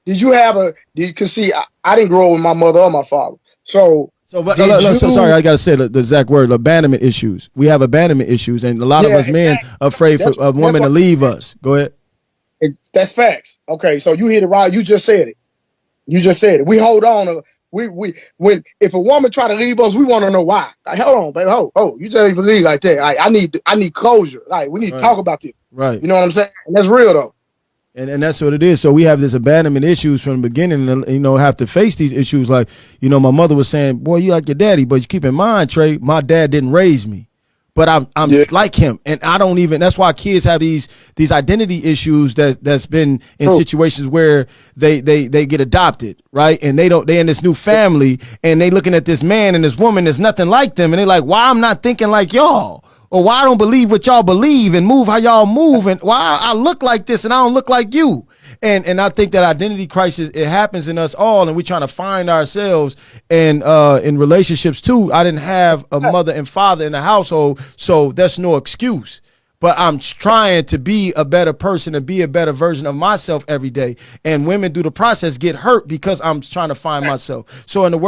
did you have a? Did you see? I didn't grow up with my mother or my father, so. But so sorry, I gotta say the exact word: abandonment issues. We have abandonment issues, and a lot of us men are afraid for a woman to leave us. Go ahead. That's facts. Okay, so you hit it right. You just said it. You just said it. We hold on to when if a woman try to leave us, we want to know why. Like, hold on, baby. You just even leave like that. Like, I need closure. Like, we need to talk about this. Right. You know what I'm saying? And that's real though. And that's what it is. So we have this abandonment issues from the beginning, and have to face these issues. Like, my mother was saying, "Boy, you like your daddy," but you keep in mind, Trey, my dad didn't raise me, but I'm like him, and I don't even. That's why kids have these identity issues that's been in situations where they get adopted, right? And they in this new family, and they looking at this man and this woman that's nothing like them, and they like, why I'm not thinking like y'all. Or why I don't believe what y'all believe and move how y'all move, and why I look like this and I don't look like you. And I think that identity crisis, it happens in us all, and we're trying to find ourselves. And in relationships too, I didn't have a mother and father in the household, so that's no excuse. But I'm trying to be a better person and be a better version of myself every day. And women through the process get hurt because I'm trying to find myself. So as a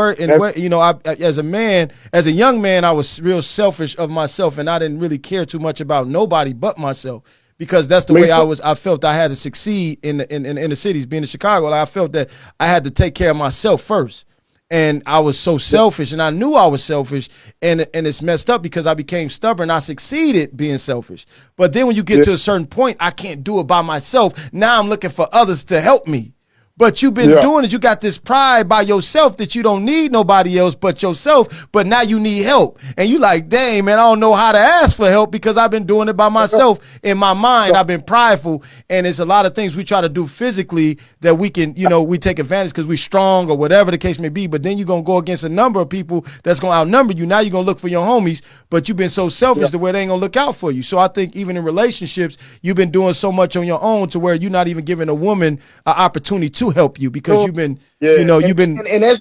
young man, I was real selfish of myself, and I didn't really care too much about nobody but myself, because that's the way I felt I had to succeed in the cities, being in Chicago. Like, I felt that I had to take care of myself first. And I was so selfish, and I knew I was selfish, and it's messed up because I became stubborn. I succeeded being selfish. But then when you get to a certain point, I can't do it by myself. Now I'm looking for others to help me. But you've been doing it. You got this pride by yourself that you don't need nobody else but yourself. But now you need help. And you like, dang, man, I don't know how to ask for help because I've been doing it by myself. In my mind, I've been prideful. And it's a lot of things we try to do physically that we can, we take advantage because we're strong or whatever the case may be. But then you're going to go against a number of people that's going to outnumber you. Now you're going to look for your homies, but you've been so selfish to where they ain't going to look out for you. So I think even in relationships, you've been doing so much on your own to where you're not even giving a woman an opportunity to help you, because you've been, that's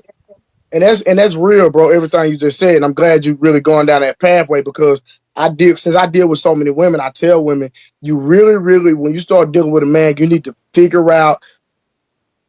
real, bro. Everything you just said, and I'm glad you really going down that pathway, because since I deal with so many women, I tell women, you really, really, when you start dealing with a man, you need to figure out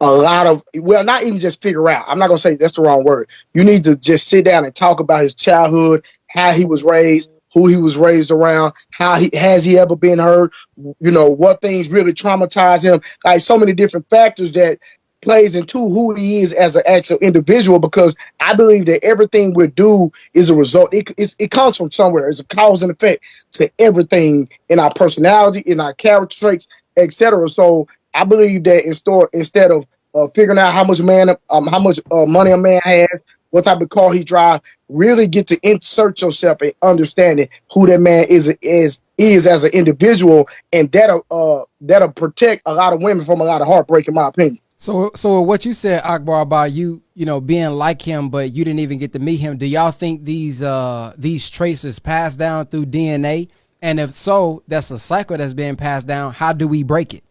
a lot of, not even just figure out. I'm not gonna say that's the wrong word. You need to just sit down and talk about his childhood, how he was raised, who he was raised around, has he ever been hurt, what things really traumatized him, like so many different factors that plays into who he is as an actual individual, because I believe that everything we do is a result. It comes from somewhere. It's a cause and effect to everything in our personality, in our character traits, etc. So I believe that instead of figuring out how much money a man has, what type of car he drives, really get to insert yourself in understanding who that man is as an individual, and that'll protect a lot of women from a lot of heartbreak, in my opinion. So what you said, Akbar, about you being like him, but you didn't even get to meet him. Do y'all think these traits is passed down through DNA? And if so, that's a cycle that's being passed down. How do we break it?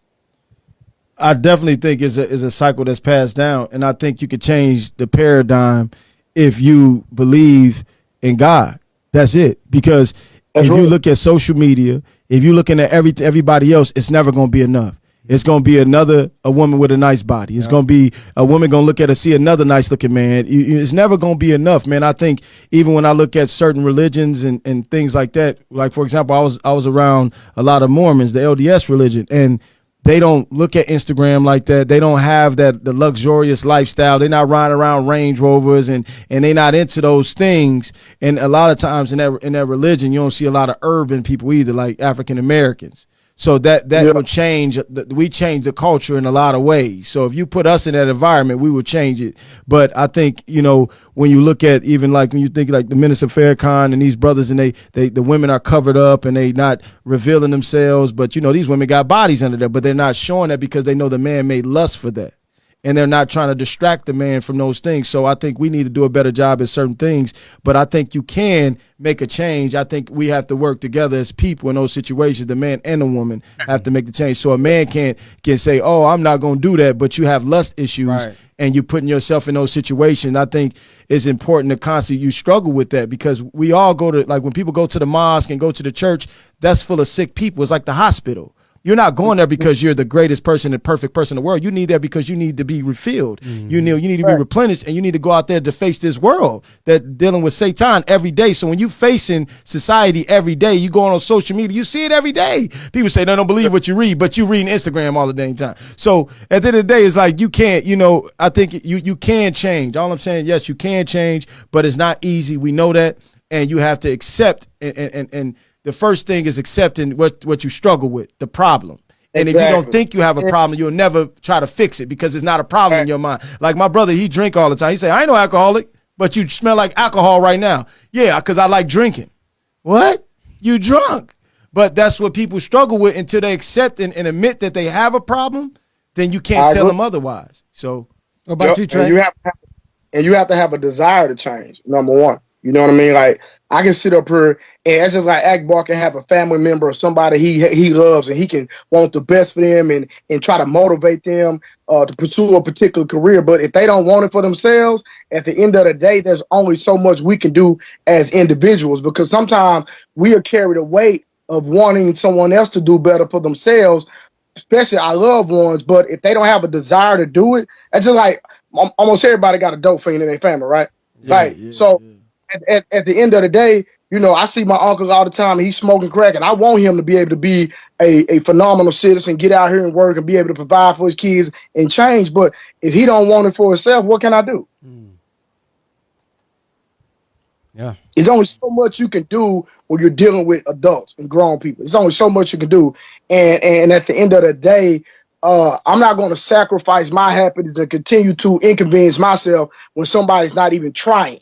I definitely think it's a cycle that's passed down, and I think you could change the paradigm if you believe in God. That's it. Because if you look at social media, if you're looking at everybody else, it's never going to be enough. It's going to be a woman with a nice body. It's going to be a woman going to look at her, see another nice looking man. It's never going to be enough, man. I think even when I look at certain religions and things like that, like, for example, I was around a lot of Mormons, the LDS religion, and they don't look at Instagram like that. They don't have the luxurious lifestyle. They're not riding around Range Rovers, and they're not into those things. And a lot of times in that religion, you don't see a lot of urban people either, like African Americans. So that will change. We change the culture in a lot of ways. So if you put us in that environment, we will change it. But I think, when you look at even like when you think like the Minister Farrakhan and these brothers, and the women are covered up and they not revealing themselves. But, these women got bodies under there, but they're not showing that because they know the man made lust for that. And they're not trying to distract the man from those things. So I think we need to do a better job at certain things. But I think you can make a change. I think we have to work together as people in those situations. The man and the woman have to make the change. So a man can say, oh, I'm not going to do that. But you have lust issues and you're putting yourself in those situations. I think it's important to constantly you struggle with that, because we all go to, like when people go to the mosque and go to the church, that's full of sick people. It's like the hospital. You're not going there because you're the greatest person, the perfect person in the world. You need there because you need to be refilled. You need to be replenished, and you need to go out there to face this world that dealing with Satan every day. So when you facing society every day, you going on social media, you see it every day. People say they don't believe what you read, but you reading Instagram all the dang time. So at the end of the day, it's like you can't, I think you can change. All I'm saying, yes, you can change, but it's not easy. We know that, and you have to accept and the first thing is accepting what you struggle with, the problem. And if you don't think you have a problem, you'll never try to fix it because it's not a problem in your mind. Like my brother, he drink all the time. He say, I ain't no alcoholic, but you smell like alcohol right now. Yeah, because I like drinking. What? You drunk. But that's what people struggle with until they accept and admit that they have a problem. Then you can't tell them otherwise. So what about you, Trey? And you have to have a desire to change, number one. You know what I mean? Like, I can sit up here, and it's just like Akbar can have a family member or somebody he loves, and he can want the best for them and try to motivate them to pursue a particular career. But if they don't want it for themselves, at the end of the day, there's only so much we can do as individuals, because sometimes we are carried the weight of wanting someone else to do better for themselves, especially our loved ones. But if they don't have a desire to do it, it's just like almost everybody got a dope fiend in their family, right? So at the end of the day, I see my uncle all the time. He's smoking crack, and I want him to be able to be a phenomenal citizen, get out here and work, and be able to provide for his kids and change. But if he don't want it for himself, what can I do? Yeah, there's only so much you can do when you're dealing with adults and grown people. There's only so much you can do, and at the end of the day, I'm not going to sacrifice my happiness and continue to inconvenience myself when somebody's not even trying.